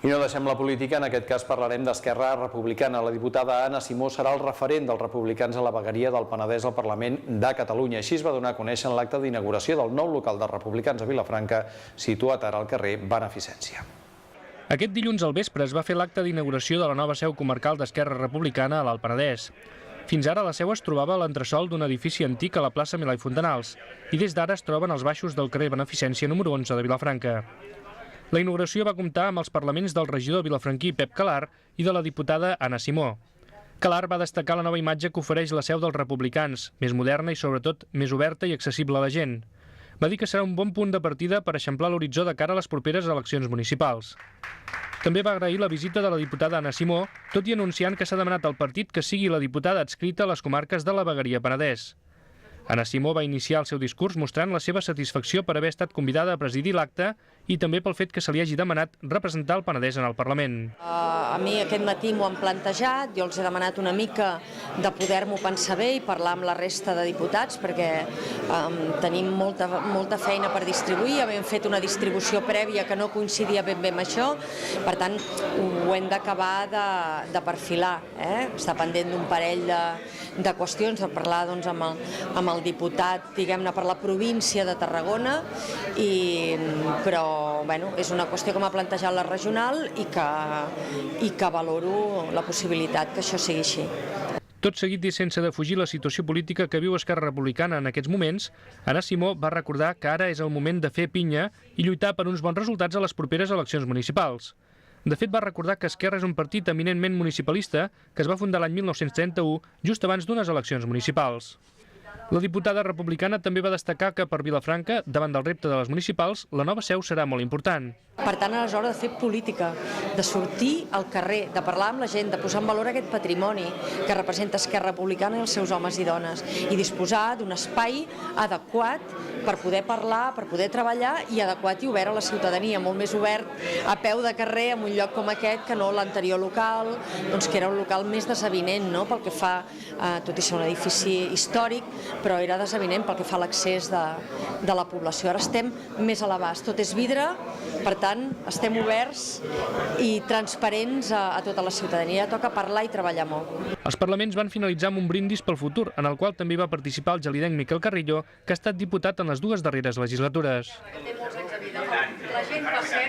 I no deixem la política, en aquest cas parlarem d'Esquerra Republicana. La diputada Anna Simó serà el referent dels republicans a la vegueria del Penedès al Parlament de Catalunya. Així es va donar a conèixer en l'acte d'inauguració del nou local dels republicans a Vilafranca, situat ara al carrer Beneficència. Aquest dilluns al vespre es va fer l'acte d'inauguració de la nova seu comarcal d'Esquerra Republicana a l'Alt Penedès. Fins ara la seu es trobava a l'entresòl d'un edifici antic a la plaça Milà i Fontanals i des d'ara es troben als baixos del carrer Beneficència número 11 de Vilafranca. La inauguració va comptar amb els parlaments del regidor vilafranquí Pep Calar i de la diputada Anna Simó. Calar va destacar la nova imatge que ofereix la seu dels republicans, més moderna i sobretot més oberta i accessible a la gent. Va dir que serà un bon punt de partida per eixamplar l'horitzó de cara a les properes eleccions municipals. També va agrair la visita de la diputada Anna Simó, tot i anunciant que s'ha demanat al partit que sigui la diputada adscrita a les comarques de la vegueria Penedès. Anna Simó va iniciar el seu discurs mostrant la seva satisfacció per haver estat convidada a presidir l'acte i també pel fet que se li hagi demanat representar el Penedès en el Parlament. A mi aquest matí m'ho han plantejat, jo els he demanat una mica de poder-m'ho pensar bé i parlar amb la resta de diputats perquè tenim molta feina per distribuir, havíem fet una distribució prèvia que no coincidia ben bé amb això, per tant ho hem d'acabar de perfilar, està pendent d'un parell de qüestions, de parlar doncs, amb el diputat, diguem-ne, per la província de Tarragona, però bueno, és una qüestió que m'ha plantejat la regional i que valoro la possibilitat que això sigui així. Tot seguit i sense defugir la situació política que viu Esquerra Republicana en aquests moments, Anna Simó va recordar que ara és el moment de fer pinya i lluitar per uns bons resultats a les properes eleccions municipals. De fet, va recordar que Esquerra és un partit eminentment municipalista que es va fundar l'any 1931, just abans d'unes eleccions municipals. La diputada republicana també va destacar que per Vilafranca, davant del repte de les municipals, la nova seu serà molt important. Per tant, ara és hora de fer política, de sortir al carrer, de parlar amb la gent, de posar en valor aquest patrimoni que representa Esquerra Republicana i els seus homes i dones i disposar d'un espai adequat per poder parlar, per poder treballar i adequat i obert a la ciutadania, molt més obert a peu de carrer en un lloc com aquest que no l'anterior local, doncs que era un local més desavinent, no? Pel que fa, tot i ser un edifici històric, però era desavinent pel que fa a l'accés de la població. Ara estem més a l'abast, tot és vidre, per tant estem oberts i transparents a tota la ciutadania, toca parlar i treballar molt. Els parlaments van finalitzar amb un brindis pel futur, en el qual també va participar el gelidenc Miquel Carrillo, que ha estat diputat en les dues darreres legislatures. Té molts anys de vida. La gent passeu